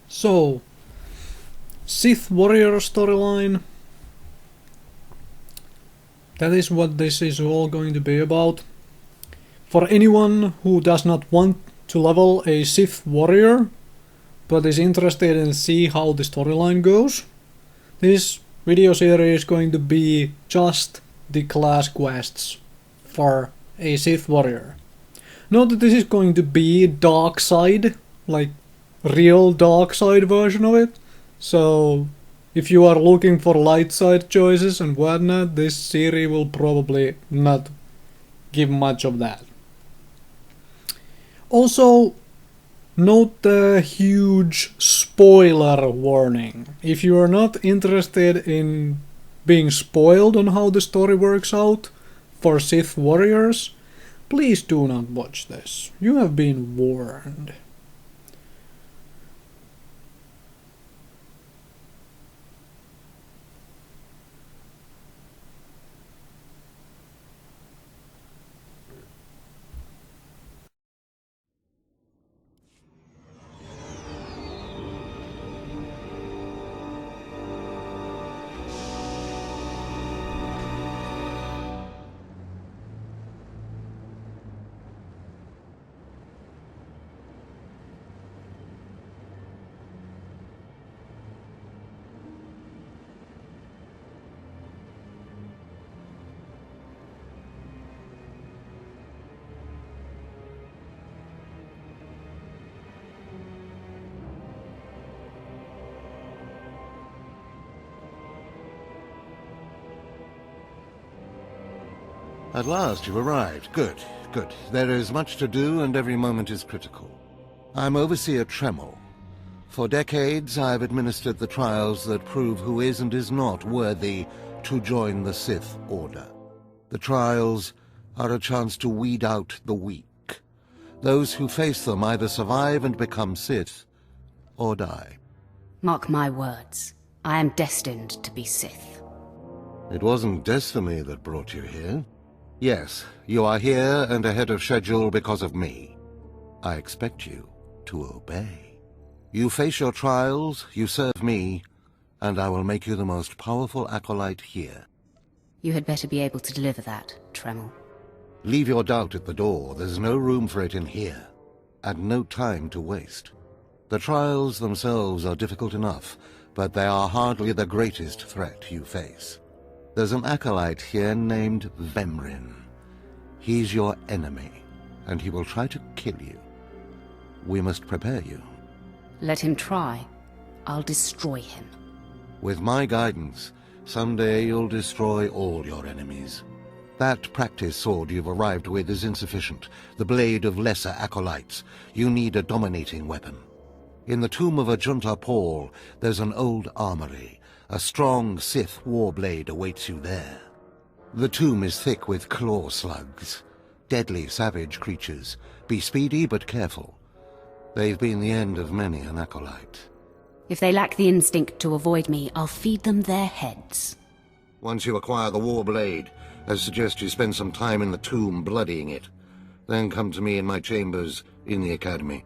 So, Sith Warrior storyline. That is what this is all going to be about. For anyone who does not want to level a Sith Warrior, but is interested in see how the storyline goes, this video series is going to be just the class quests for a Sith Warrior. Not that this is going to be dark side, like real dark side version of it. So if you are looking for light side choices and whatnot, this series will probably not give much of that. Also, note the huge spoiler warning. If you are not interested in being spoiled on how the story works out for Sith Warriors, please do not watch this. You have been warned. At last you've arrived. Good, good. There is much to do and every moment is critical. I'm Overseer Tremel. For decades I've administered the trials that prove who is and is not worthy to join the Sith Order. The trials are a chance to weed out the weak. Those who face them either survive and become Sith, or die. Mark my words. I am destined to be Sith. It wasn't destiny that brought you here. Yes, you are here and ahead of schedule because of me. I expect you to obey. You face your trials, you serve me, and I will make you the most powerful acolyte here. You had better be able to deliver that, Tremel. Leave your doubt at the door. There's no room for it in here, and no time to waste. The trials themselves are difficult enough, but they are hardly the greatest threat you face. There's an acolyte here named Vemrin. He's your enemy, and he will try to kill you. We must prepare you. Let him try. I'll destroy him. With my guidance, someday you'll destroy all your enemies. That practice sword you've arrived with is insufficient. The blade of lesser acolytes. You need a dominating weapon. In the tomb of Ajunta Paul, there's an old armory. A strong Sith warblade awaits you there. The tomb is thick with claw slugs, deadly savage creatures. Be speedy but careful. They've been the end of many an acolyte. If they lack the instinct to avoid me, I'll feed them their heads. Once you acquire the warblade, I suggest you spend some time in the tomb bloodying it. Then come to me in my chambers in the academy.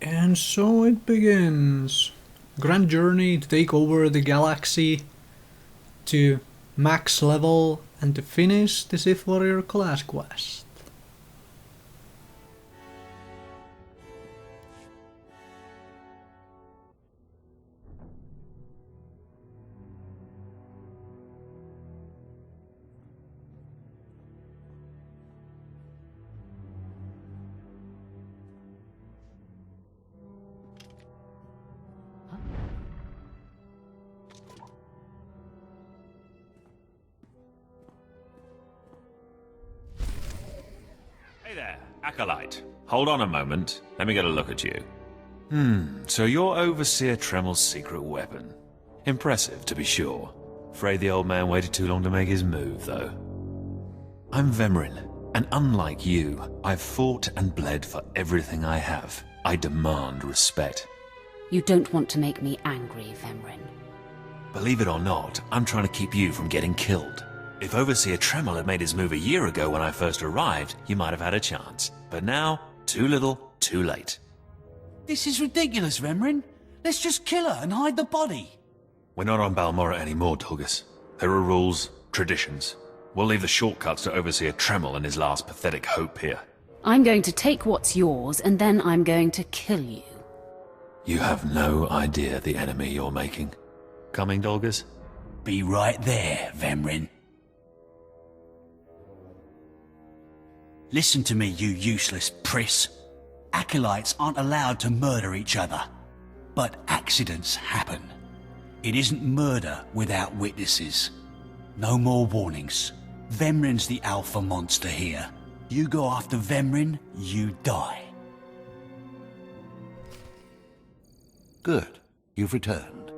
And so it begins. Grand journey to take over the galaxy to max level and to finish the Sith Warrior class quest. Hey there, Acolyte. Hold on a moment. Let me get a look at you. So you're Overseer Tremel's secret weapon. Impressive, to be sure. Afraid the old man waited too long to make his move, though. I'm Vemrin, and unlike you, I've fought and bled for everything I have. I demand respect. You don't want to make me angry, Vemrin. Believe it or not, I'm trying to keep you from getting killed. If Overseer Tremel had made his move a year ago when I first arrived, you might have had a chance. But now, too little, too late. This is ridiculous, Vemrin. Let's just kill her and hide the body. We're not on Balmorra anymore, Dolgus. There are rules, traditions. We'll leave the shortcuts to Overseer Tremel and his last pathetic hope here. I'm going to take what's yours, and then I'm going to kill you. You have no idea the enemy you're making. Coming, Dolgus? Be right there, Vemrin. Listen to me, you useless priss. Acolytes aren't allowed to murder each other. But accidents happen. It isn't murder without witnesses. No more warnings. Vemrin's the alpha monster here. You go after Vemrin, you die. Good. You've returned.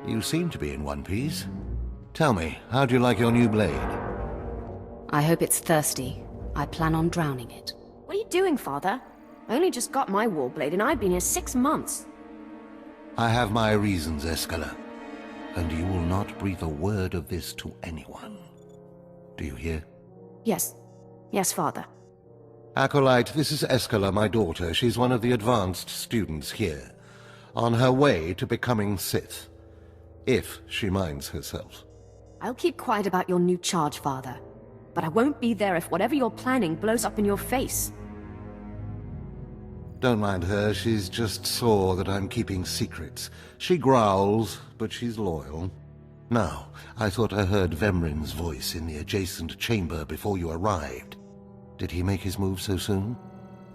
You seem to be in one piece. Tell me, how do you like your new blade? I hope it's thirsty. I plan on drowning it. What are you doing, Father? I only just got my warblade and I've been here 6 months. I have my reasons, Escala. And you will not breathe a word of this to anyone. Do you hear? Yes. Yes, Father. Acolyte, this is Escala, my daughter. She's one of the advanced students here. On her way to becoming Sith. If she minds herself. I'll keep quiet about your new charge, Father. But I won't be there if whatever you're planning blows up in your face. Don't mind her, she's just sore that I'm keeping secrets. She growls, but she's loyal. Now, I thought I heard Vemrin's voice in the adjacent chamber before you arrived. Did he make his move so soon?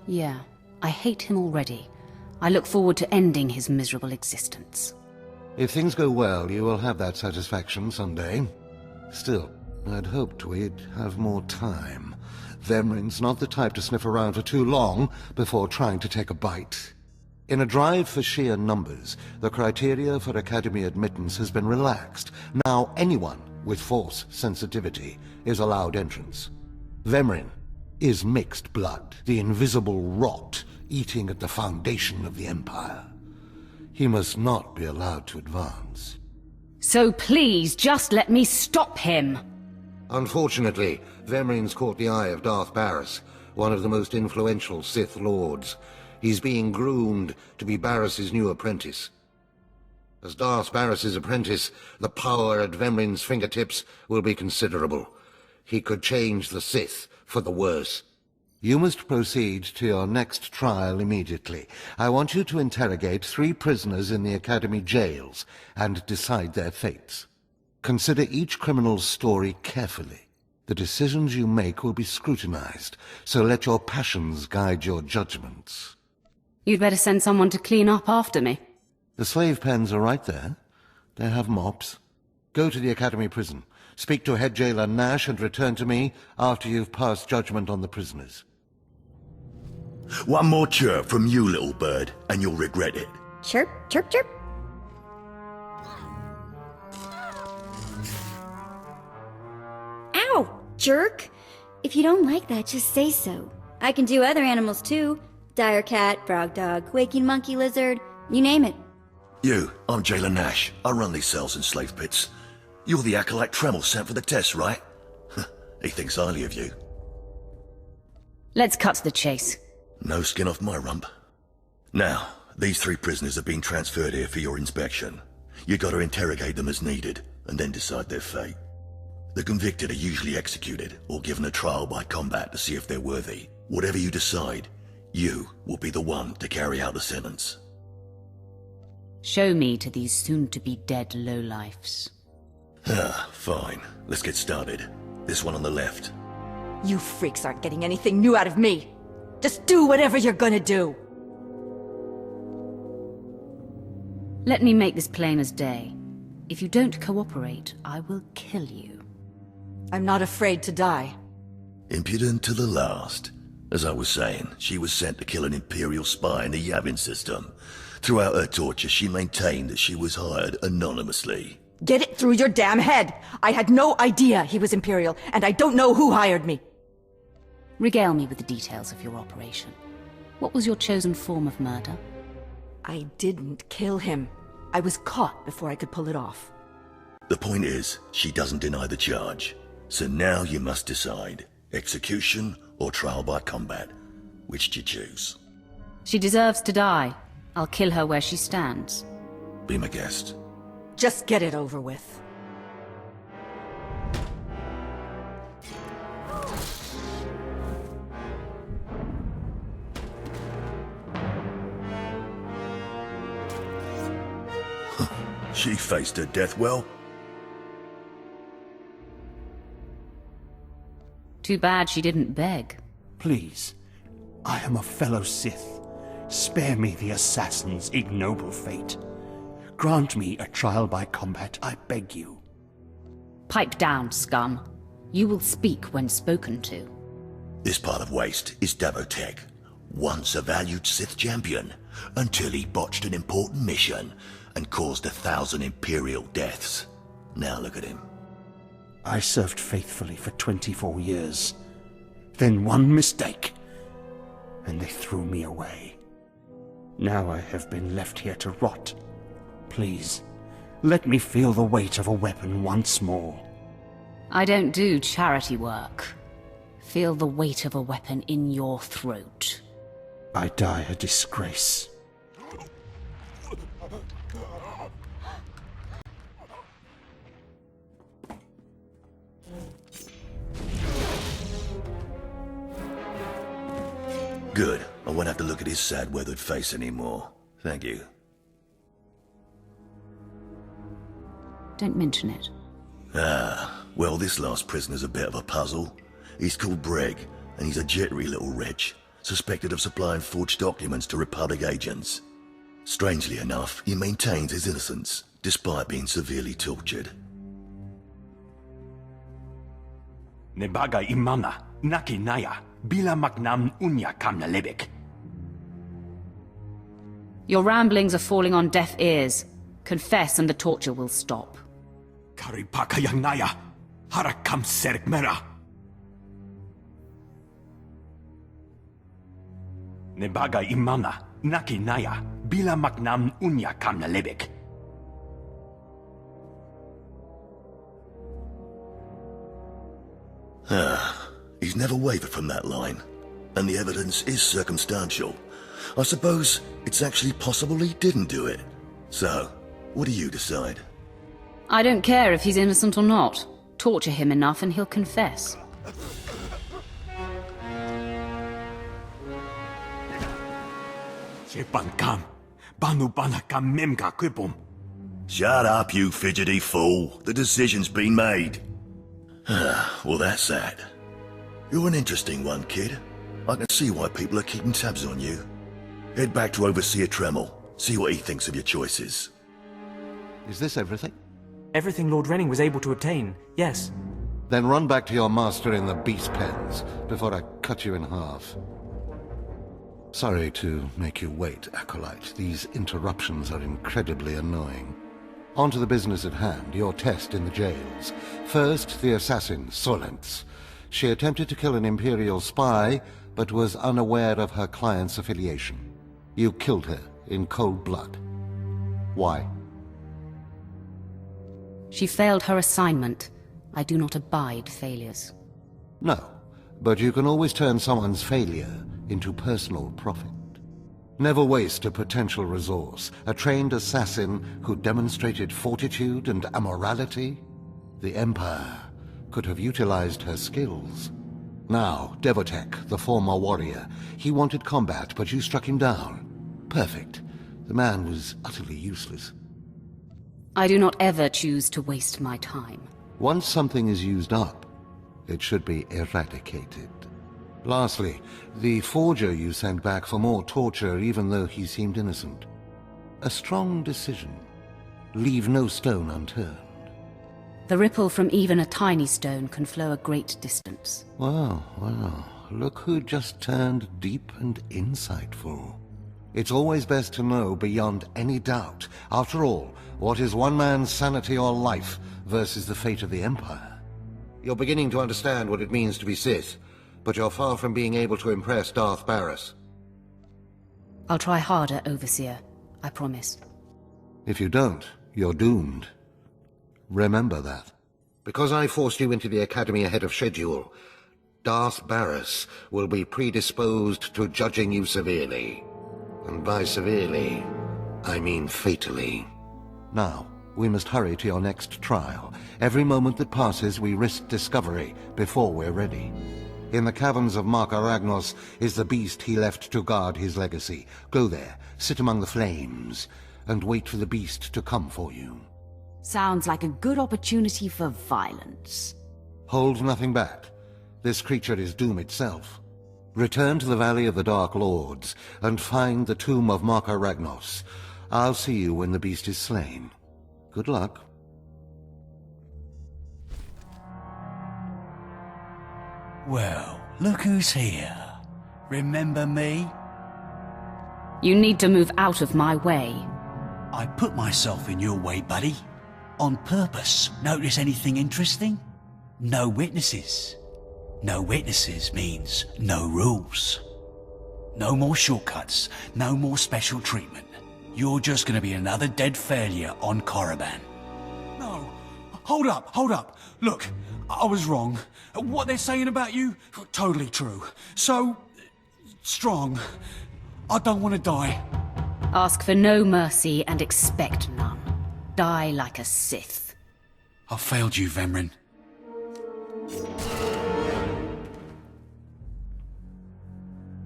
Yeah, I hate him already. I look forward to ending his miserable existence. If things go well, you will have that satisfaction someday. Still, I'd hoped we'd have more time. Vemrin's not the type to sniff around for too long before trying to take a bite. In a drive for sheer numbers, the criteria for Academy admittance has been relaxed. Now anyone with Force sensitivity is allowed entrance. Vemrin is mixed blood, the invisible rot eating at the foundation of the Empire. He must not be allowed to advance. So please, just let me stop him! Unfortunately, Vemrin's caught the eye of Darth Barris, one of the most influential Sith Lords. He's being groomed to be Barris's new apprentice. As Darth Barris's apprentice, the power at Vemrin's fingertips will be considerable. He could change the Sith for the worse. You must proceed to your next trial immediately. I want you to interrogate 3 prisoners in the Academy jails and decide their fates. Consider each criminal's story carefully. The decisions you make will be scrutinized, so let your passions guide your judgments. You'd better send someone to clean up after me. The slave pens are right there. They have mops. Go to the Academy prison. Speak to head jailer Nash and return to me after you've passed judgment on the prisoners. One more chirp from you, little bird, and you'll regret it. Chirp, chirp, chirp. Ow, jerk! If you don't like that, just say so. I can do other animals too. Dire cat, frog dog, waking monkey lizard, you name it. You, I'm Jailer Nash. I run these cells and slave pits. You're the acolyte Tremel sent for the test, right? He thinks highly of you. Let's cut to the chase. No skin off my rump. Now, these 3 prisoners have been transferred here for your inspection. You gotta interrogate them as needed, and then decide their fate. The convicted are usually executed, or given a trial by combat to see if they're worthy. Whatever you decide, you will be the one to carry out the sentence. Show me to these soon-to-be-dead lowlifes. Fine. Let's get started. This one on the left. You freaks aren't getting anything new out of me. Just do whatever you're gonna do. Let me make this plain as day. If you don't cooperate, I will kill you. I'm not afraid to die. Impudent to the last. As I was saying, she was sent to kill an Imperial spy in the Yavin system. Throughout her torture, she maintained that she was hired anonymously. Get it through your damn head! I had no idea he was Imperial, and I don't know who hired me. Regale me with the details of your operation. What was your chosen form of murder? I didn't kill him. I was caught before I could pull it off. The point is, she doesn't deny the charge. So now you must decide. Execution or trial by combat. Which do you choose? She deserves to die. I'll kill her where she stands. Be my guest. Just get it over with. She faced her death well. Too bad she didn't beg. Please, I am a fellow Sith. Spare me the assassin's ignoble fate. Grant me a trial by combat, I beg you. Pipe down, scum. You will speak when spoken to. This part of Waste is Davotech, once a valued Sith champion, until he botched an important mission and caused 1,000 Imperial deaths. Now look at him. I served faithfully for 24 years. Then one mistake, and they threw me away. Now I have been left here to rot. Please, let me feel the weight of a weapon once more. I don't do charity work. Feel the weight of a weapon in your throat. I die a disgrace. Good. I won't have to look at his sad, weathered face anymore. Thank you. Don't mention it. Ah, well, this last prisoner's a bit of a puzzle. He's called Breg, and he's a jittery little wretch, suspected of supplying forged documents to Republic agents. Strangely enough, he maintains his innocence, despite being severely tortured. Nebaga imana, naki naya, bila magnam unya kamna lebek. Your ramblings are falling on deaf ears. Confess and the torture will stop. Karipaka yang naya, harakam serk mera. Nebaga imana, naki naya, bila magnam unya kamna lebek. He's never wavered from that line, and the evidence is circumstantial. I suppose it's actually possible he didn't do it. So, what do you decide? I don't care if he's innocent or not. Torture him enough and he'll confess. Shut up, you fidgety fool. The decision's been made. Well, that's that. You're an interesting one, kid. I can see why people are keeping tabs on you. Head back to Overseer Tremel. See what he thinks of your choices. Is this everything? Everything Lord Renning was able to obtain, yes. Then run back to your master in the beast pens before I cut you in half. Sorry to make you wait, Acolyte. These interruptions are incredibly annoying. On to the business at hand, your test in the jails. First, the assassin, Silrace. She attempted to kill an Imperial spy, but was unaware of her client's affiliation. You killed her in cold blood. Why? She failed her assignment. I do not abide failures. No, but you can always turn someone's failure into personal profit. Never waste a potential resource. A trained assassin who demonstrated fortitude and amorality. The Empire could have utilized her skills. Now, Davotech, the former warrior, he wanted combat, but you struck him down. Perfect. The man was utterly useless. I do not ever choose to waste my time. Once something is used up, it should be eradicated. Lastly, the forger you sent back for more torture even though he seemed innocent. A strong decision. Leave no stone unturned. The ripple from even a tiny stone can flow a great distance. Wow, wow. Look who just turned deep and insightful. It's always best to know beyond any doubt. After all, what is one man's sanity or life versus the fate of the Empire? You're beginning to understand what it means to be Sith, but you're far from being able to impress Darth Barris. I'll try harder, Overseer. I promise. If you don't, you're doomed. Remember that. Because I forced you into the Academy ahead of schedule, Darth Barris will be predisposed to judging you severely. And by severely, I mean fatally. Now, we must hurry to your next trial. Every moment that passes, we risk discovery before we're ready. In the caverns of Mark Aragnos is the beast he left to guard his legacy. Go there, sit among the flames, and wait for the beast to come for you. Sounds like a good opportunity for violence. Hold nothing back. This creature is doom itself. Return to the Valley of the Dark Lords, and find the tomb of Mark Aragnos. I'll see you when the beast is slain. Good luck. Well, look who's here. Remember me? You need to move out of my way. I put myself in your way, buddy. On purpose. Notice anything interesting? No witnesses. No witnesses means no rules. No more shortcuts. No more special treatment. You're just gonna be another dead failure on Korriban. No. Hold up. Look, I was wrong. What they're saying about you, totally true. So, strong. I don't want to die. Ask for no mercy and expect none. Die like a Sith. I failed you, Vemrin.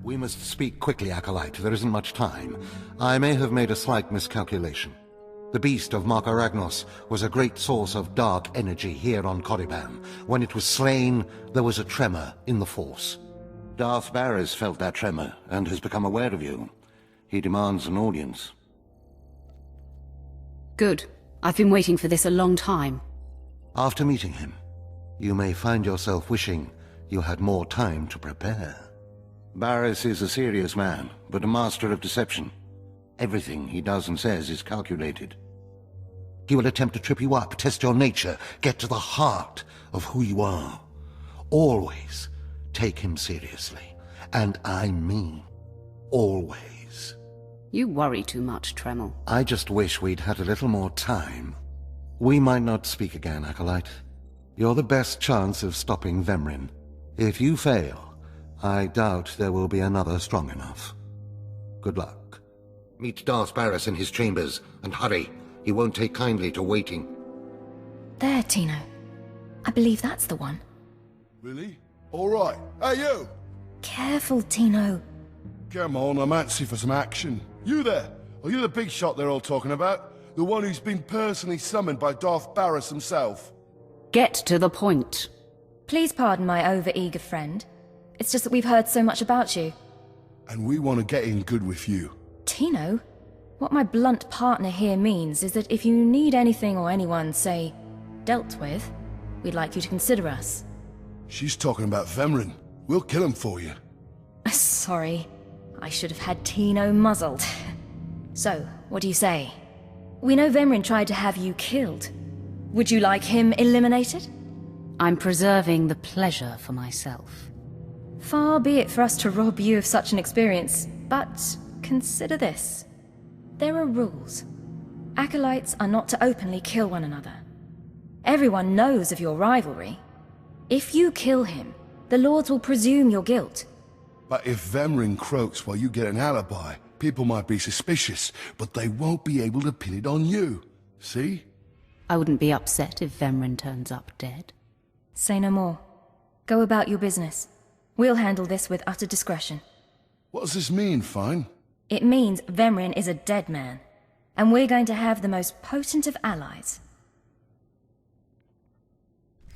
We must speak quickly, Acolyte. There isn't much time. I may have made a slight miscalculation. The beast of Mark Aragnos was a great source of dark energy here on Korriban. When it was slain, there was a tremor in the Force. Darth Barris felt that tremor and has become aware of you. He demands an audience. Good. I've been waiting for this a long time. After meeting him, you may find yourself wishing you had more time to prepare. Barris is a serious man, but a master of deception. Everything he does and says is calculated. He will attempt to trip you up, test your nature, get to the heart of who you are. Always take him seriously. And I mean always. You worry too much, Tremel. I just wish we'd had a little more time. We might not speak again, Acolyte. You're the best chance of stopping Vemrin. If you fail, I doubt there will be another strong enough. Good luck. Meet Darth Barris in his chambers, and hurry. He won't take kindly to waiting. There, Tino. I believe that's the one. Really? All right. Hey, you! Careful, Tino. Come on, I'm antsy for some action. You there? Are you the big shot they're all talking about? The one who's been personally summoned by Darth Barris himself? Get to the point. Please pardon my over-eager friend. It's just that we've heard so much about you. And we want to get in good with you. Tino? What my blunt partner here means is that if you need anything or anyone, say, dealt with, we'd like you to consider us. She's talking about Vemrin. We'll kill him for you. Sorry. I should have had Tino muzzled. So, what do you say? We know Vemrin tried to have you killed. Would you like him eliminated? I'm preserving the pleasure for myself. Far be it for us to rob you of such an experience, but consider this. There are rules. Acolytes are not to openly kill one another. Everyone knows of your rivalry. If you kill him, the Lords will presume your guilt. But if Vemrin croaks while you get an alibi, people might be suspicious, but they won't be able to pin it on you. See? I wouldn't be upset if Vemrin turns up dead. Say no more. Go about your business. We'll handle this with utter discretion. What does this mean, Fine? It means Vemrin is a dead man, and we're going to have the most potent of allies.